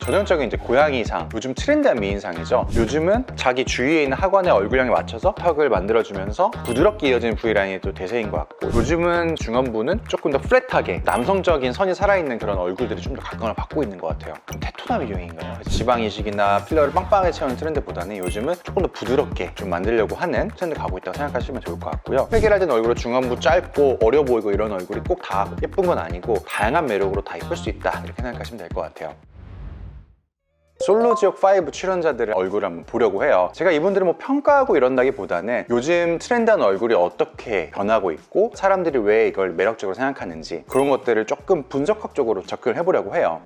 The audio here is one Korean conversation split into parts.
전형적인 이제 고양이상, 요즘 트렌디한 미인상이죠. 요즘은 자기 주위에 있는 하관의 얼굴형에 맞춰서 턱을 만들어주면서 부드럽게 이어지는 V라인이 또 대세인 것 같고, 요즘은 중안부는 조금 더 플랫하게 남성적인 선이 살아있는 그런 얼굴들이 좀 더 각광을 받고 있는 것 같아요. 테토남이 유행인가요? 지방 이식이나 필러를 빵빵하게 채우는 트렌드보다는 요즘은 조금 더 부드럽게 좀 만들려고 하는 트렌드 가고 있다고 생각하시면 좋을 것 같고요. 획일화된 얼굴로 중안부 짧고 어려 보이고 이런 얼굴이 꼭 다 예쁜 건 아니고 다양한 매력으로 다 예쁠 수 있다, 이렇게 생각하시면 될 것 같아요. 솔로 지역 5 출연자들의 얼굴을 한번 보려고 해요. 제가 이분들을 뭐 평가하고 이런다기보다는 요즘 트렌드한 얼굴이 어떻게 변하고 있고 사람들이 왜 이걸 매력적으로 생각하는지 그런 것들을 조금 분석학적으로 접근을 해보려고 해요.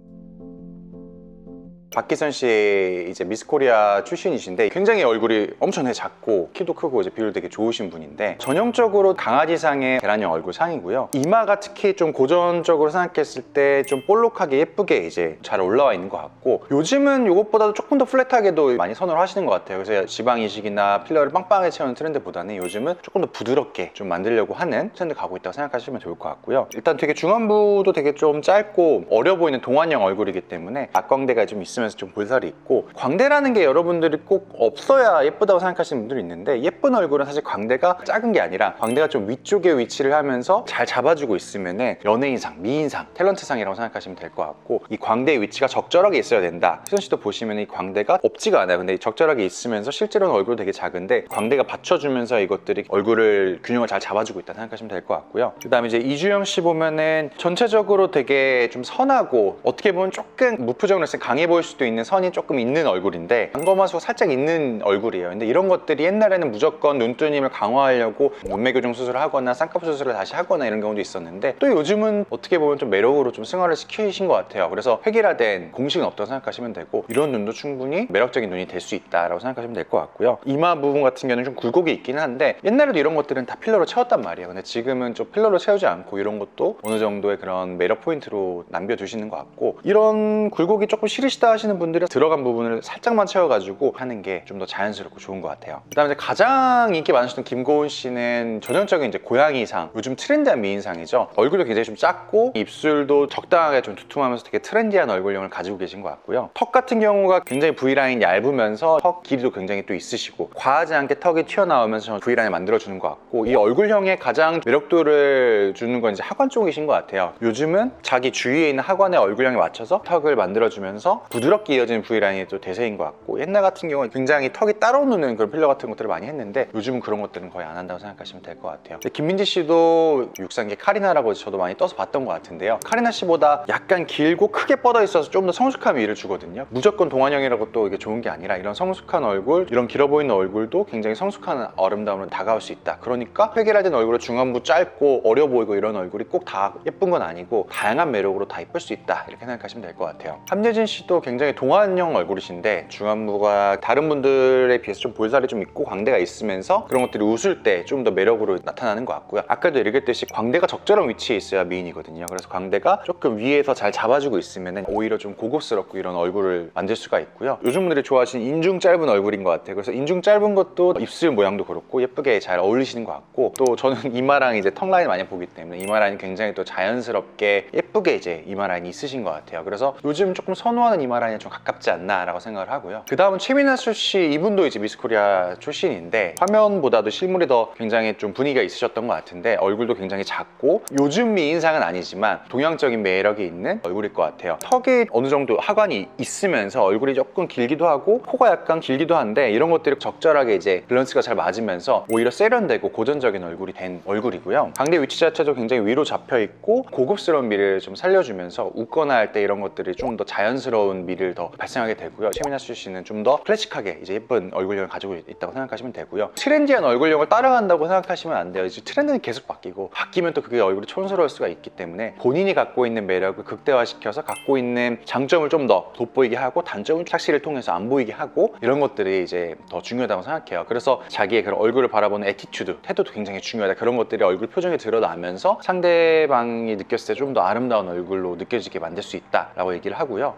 박기선 씨 이제 미스 코리아 출신이신데 굉장히 얼굴이 엄청나게 작고 키도 크고 이제 비율 되게 좋으신 분인데, 전형적으로 강아지상의 계란형 얼굴 상이고요. 이마가 특히 좀 고전적으로 생각했을 때 좀 볼록하게 예쁘게 이제 잘 올라와 있는 것 같고, 요즘은 이것보다도 조금 더 플랫하게도 많이 선호를 하시는 것 같아요. 그래서 지방 이식이나 필러를 빵빵하게 채우는 트렌드보다는 요즘은 조금 더 부드럽게 좀 만들려고 하는 트렌드 가고 있다고 생각하시면 좋을 것 같고요. 일단 되게 중안부도 되게 좀 짧고 어려 보이는 동안형 얼굴이기 때문에 앞광대가 좀 있으면 좀 볼살이 있고, 광대라는 게 여러분들이 꼭 없어야 예쁘다고 생각하시는 분들이 있는데, 예쁜 얼굴은 사실 광대가 작은 게 아니라 광대가 좀 위쪽에 위치를 하면서 잘 잡아주고 있으면 연예인상, 미인상, 탤런트상이라고 생각하시면 될 것 같고, 이 광대의 위치가 적절하게 있어야 된다. 희선 씨도 보시면 이 광대가 없지가 않아요. 근데 적절하게 있으면서 실제로는 얼굴 되게 작은데 광대가 받쳐주면서 이것들이 얼굴을 균형을 잘 잡아주고 있다 생각하시면 될 것 같고요. 그 다음에 이제 이주영 씨 보면은 전체적으로 되게 좀 선하고 어떻게 보면 조금 무표정으로 했을 때 강해 보일 수도 있는 선이 조금 있는 얼굴인데 안검하수가 살짝 있는 얼굴이에요. 근데 이런 것들이 옛날에는 무조건 눈두님을 강화하려고 눈매 교정 수술을 하거나 쌍꺼풀 수술을 다시 하거나 이런 경우도 있었는데, 또 요즘은 어떻게 보면 좀 매력으로 좀 승화를 시키신 것 같아요. 그래서 획일화된 공식은 없다고 생각하시면 되고, 이런 눈도 충분히 매력적인 눈이 될 수 있다라고 생각하시면 될 것 같고요. 이마 부분 같은 경우는 좀 굴곡이 있긴 한데 옛날에도 이런 것들은 다 필러로 채웠단 말이에요. 근데 지금은 좀 필러로 채우지 않고 이런 것도 어느 정도의 그런 매력 포인트로 남겨주시는 것 같고, 이런 굴곡이 조금 싫으시다 하시는 분들은 들어간 부분을 살짝만 채워가지고 하는 게 좀 더 자연스럽고 좋은 것 같아요. 그 다음에 가장 인기 많으셨던 김고은 씨는 전형적인 이제 고양이상, 요즘 트렌디한 미인상이죠. 얼굴도 굉장히 좀 작고 입술도 적당하게 좀 두툼하면서 되게 트렌디한 얼굴형을 가지고 계신 것 같고요. 턱 같은 경우가 굉장히 V라인 얇으면서 턱 길이도 굉장히 또 있으시고 과하지 않게 턱이 튀어나오면서 V라인을 만들어주는 것 같고, 이 얼굴형에 가장 매력도를 주는 건 이제 하관 쪽이신 것 같아요. 요즘은 자기 주위에 있는 하관의 얼굴형에 맞춰서 턱을 만들어주면서 부드럽게 이어지는 V라인이 또 대세인 것 같고, 옛날 같은 경우는 굉장히 턱이 따로 노는 그런 필러 같은 것들을 많이 했는데 요즘은 그런 것들은 거의 안 한다고 생각하시면 될 것 같아요. 김민지 씨도 육상계 카리나라고 저도 많이 떠서 봤던 것 같은데요. 카리나 씨보다 약간 길고 크게 뻗어 있어서 좀 더 성숙한 미를 주거든요. 무조건 동안형이라고 또 이게 좋은 게 아니라 이런 성숙한 얼굴, 이런 길어 보이는 얼굴도 굉장히 성숙한 아름다움으로 다가올 수 있다. 그러니까 획일화된 얼굴로 중안부 짧고 어려 보이고 이런 얼굴이 꼭 다 예쁜 건 아니고 다양한 매력으로 다 예쁠 수 있다, 이렇게 생각하시면 될 것 같아요. 함예진 씨도 굉장히 동안형 얼굴이신데 중안부가 다른 분들에 비해서 좀 볼살이 좀 있고 광대가 있으면서 그런 것들이 웃을 때 좀 더 매력으로 나타나는 것 같고요. 아까도 얘기했듯이 광대가 적절한 위치에 있어야 미인이거든요. 그래서 광대가 조금 위에서 잘 잡아주고 있으면 오히려 좀 고급스럽고 이런 얼굴을 만들 수가 있고요. 요즘 분들이 좋아하시는 인중 짧은 얼굴인 것 같아요. 그래서 인중 짧은 것도 입술 모양도 그렇고 예쁘게 잘 어울리시는 것 같고, 또 저는 이마랑 이제 턱 라인 많이 보기 때문에 이마 라인이 굉장히 또 자연스럽게 예쁘게 이제 이마 라인이 있으신 것 같아요. 그래서 요즘 조금 선호하는 이마 라인에 좀 가깝지 않나 라고 생각을 하고요. 그 다음은 최민아수 씨, 이분도 이제 미스 코리아 출신인데 화면보다도 실물이 더 굉장히 좀 분위기가 있으셨던 것 같은데, 얼굴도 굉장히 작고 요즘 미인상은 아니지만 동양적인 매력이 있는 얼굴일 것 같아요. 턱이 어느 정도 하관이 있으면서 얼굴이 조금 길기도 하고 코가 약간 길기도 한데, 이런 것들이 적절하게 이제 밸런스가 잘 맞으면서 오히려 세련되고 고전적인 얼굴이 된 얼굴이고요. 광대 위치 자체도 굉장히 위로 잡혀 있고 고급스러운 미를 좀 살려주면서 웃거나 할 때 이런 것들이 좀 더 자연스러운 미를 더 발생하게 되고요. 최민아수 씨는 좀 더 클래식하게 이제 예쁜 얼굴형을 가지고 있다고 생각하시면 되고요. 트렌디한 얼굴형을 따라간다고 생각하시면 안 돼요. 이제 트렌드는 계속 바뀌고 바뀌면 또 그게 얼굴이 촌스러울 수가 있기 때문에 본인이 갖고 있는 매력을 극대화시켜서 갖고 있는 장점을 좀 더 돋보이게 하고 단점을 착시를 통해서 안 보이게 하고, 이런 것들이 이제 더 중요하다고 생각해요. 그래서 자기의 그런 얼굴을 바라보는 애티튜드, 태도도 굉장히 중요하다. 그런 것들이 얼굴 표정에 드러나면서 상대방이 느꼈을 때 좀 더 아름다운 얼굴로 느껴지게 만들 수 있다라고 얘기를 하고요.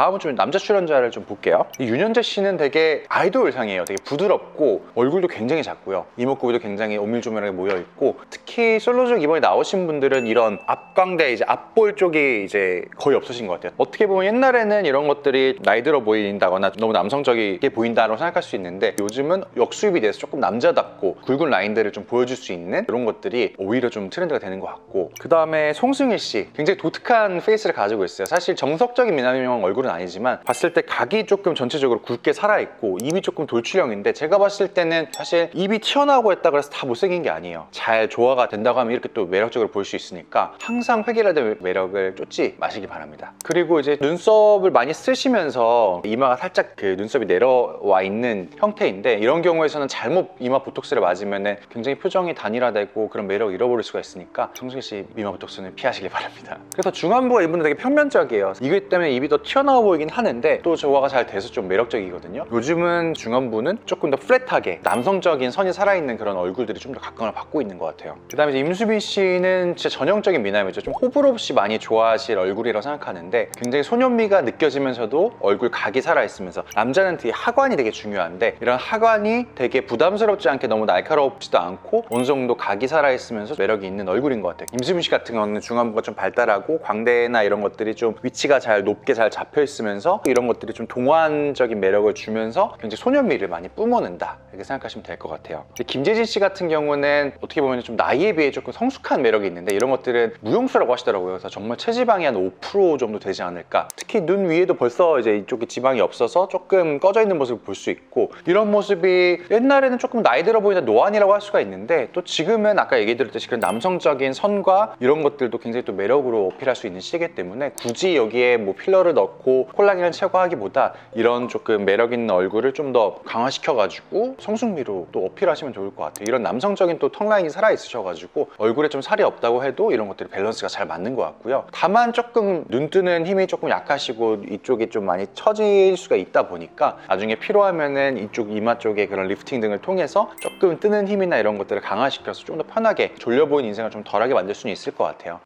다음은 좀 남자 출연자를 좀 볼게요. 이 윤현재 씨는 되게 아이돌상이에요. 되게 부드럽고 얼굴도 굉장히 작고요. 이목구비도 굉장히 오밀조밀하게 모여있고, 특히 솔로적 이번에 나오신 분들은 이런 앞광대, 이제 앞볼 쪽이 이제 거의 없으신 것 같아요. 어떻게 보면 옛날에는 이런 것들이 나이 들어 보인다거나 너무 남성적이게 보인다고 생각할 수 있는데, 요즘은 역수입이 돼서 조금 남자답고 굵은 라인들을 좀 보여줄 수 있는 이런 것들이 오히려 좀 트렌드가 되는 것 같고, 그 다음에 송승일 씨 굉장히 독특한 페이스를 가지고 있어요. 사실 정석적인 미남형 얼굴은 아니지만 봤을 때 각이 조금 전체적으로 굵게 살아있고 입이 조금 돌출형인데, 제가 봤을 때는 사실 입이 튀어나오고 했다 그래서 다 못생긴 게 아니에요. 잘 조화가 된다고 하면 이렇게 또 매력적으로 볼 수 있으니까 항상 획일화된 매력을 쫓지 마시기 바랍니다. 그리고 이제 눈썹을 많이 쓰시면서 이마가 살짝 그 눈썹이 내려와 있는 형태인데, 이런 경우에서는 잘못 이마 보톡스를 맞으면 굉장히 표정이 단일화되고 그런 매력을 잃어버릴 수가 있으니까 송승일 씨 이마 보톡스는 피하시기 바랍니다. 그래서 중안부가 이분은 되게 평면적이에요. 이기 때문에 입이 더 튀어나와 보이긴 하는데 또 조화가 잘 돼서 좀 매력적이거든요. 요즘은 중안부는 조금 더 플랫하게 남성적인 선이 살아있는 그런 얼굴들이 좀 더 각광을 받고 있는 것 같아요. 그 다음에 임수빈 씨는 진짜 전형적인 미남이죠. 좀 호불호 없이 많이 좋아하실 얼굴이라고 생각하는데, 굉장히 소년미가 느껴지면서도 얼굴 각이 살아있으면서, 남자는 되게 하관이 되게 중요한데 이런 하관이 되게 부담스럽지 않게 너무 날카롭지도 않고 어느 정도 각이 살아있으면서 매력이 있는 얼굴인 것 같아요. 임수빈 씨 같은 경우는 중안부가 좀 발달하고 광대나 이런 것들이 좀 위치가 잘 높게 잘 잡혀 있으면서 이런 것들이 좀 동안적인 매력을 주면서 굉장히 소년미를 많이 뿜어낸다, 이렇게 생각하시면 될 것 같아요. 김재진 씨 같은 경우는 어떻게 보면 좀 나이에 비해 조금 성숙한 매력이 있는데, 이런 것들은 무용수라고 하시더라고요. 그래서 정말 체지방이 한 5% 정도 되지 않을까. 특히 눈 위에도 벌써 이제 이쪽에 지방이 없어서 조금 꺼져 있는 모습을 볼 수 있고, 이런 모습이 옛날에는 조금 나이 들어 보이는 노안이라고 할 수가 있는데, 또 지금은 아까 얘기 드렸듯이 그런 남성적인 선과 이런 것들도 굉장히 또 매력으로 어필할 수 있는 시기이기 때문에 굳이 여기에 뭐 필러를 넣고 콜라겐을 채워하기보다 이런 조금 매력 있는 얼굴을 좀 더 강화시켜가지고 성숙미로 또 어필하시면 좋을 것 같아요. 이런 남성적인 또 턱라인이 살아있으셔가지고 얼굴에 좀 살이 없다고 해도 이런 것들이 밸런스가 잘 맞는 것 같고요. 다만 조금 눈 뜨는 힘이 조금 약하시고 이쪽이 좀 많이 처질 수가 있다 보니까 나중에 필요하면은 이쪽 이마 쪽에 그런 리프팅 등을 통해서 조금 뜨는 힘이나 이런 것들을 강화시켜서 좀 더 편하게 졸려 보이는 인생을 좀 덜하게 만들 수는 있을 것 같아요.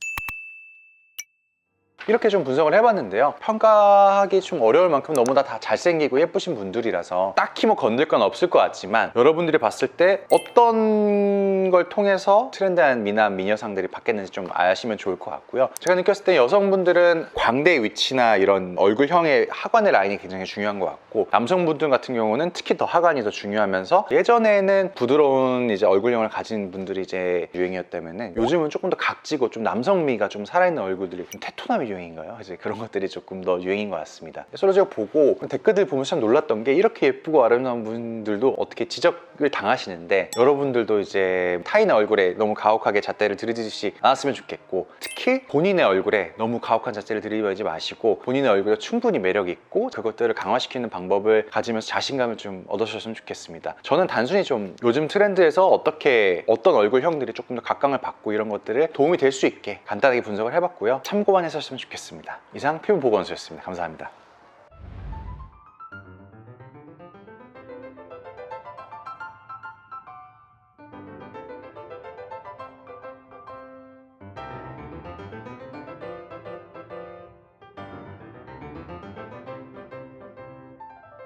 이렇게 좀 분석을 해봤는데요. 평가하기 좀 어려울 만큼 너무나 다 잘생기고 예쁘신 분들이라서 딱히 뭐 건들 건 없을 것 같지만, 여러분들이 봤을 때 어떤 걸 통해서 트렌드한 미남, 미녀상들이 바뀌었는지 좀 아시면 좋을 것 같고요. 제가 느꼈을 때 여성분들은 광대의 위치나 이런 얼굴형의 하관의 라인이 굉장히 중요한 것 같고, 남성분들 같은 경우는 특히 더 하관이 더 중요하면서, 예전에는 부드러운 이제 얼굴형을 가진 분들이 이제 유행이었다면은 요즘은 조금 더 각지고 좀 남성미가 좀 살아있는 얼굴들이 좀 테토남이 유행인가요? 이제 그런 것들이 조금 더 유행인 것 같습니다. 서로 제가 보고 댓글들 보면서 참 놀랐던 게, 이렇게 예쁘고 아름다운 분들도 어떻게 지적을 당하시는데, 여러분들도 이제 타인의 얼굴에 너무 가혹하게 잣대를 들이대지 않았으면 좋겠고, 특히 본인의 얼굴에 너무 가혹한 잣대를 들이대지 마시고 본인의 얼굴에 충분히 매력이 있고 그것들을 강화시키는 방법을 가지면서 자신감을 좀 얻으셨으면 좋겠습니다. 저는 단순히 좀 요즘 트렌드에서 어떤 얼굴형들이 조금 더 각광을 받고 이런 것들을 도움이 될 수 있게 간단하게 분석을 해봤고요. 참고만 했었으면 좋겠습니다. 이상 피부보건소였습니다. 감사합니다.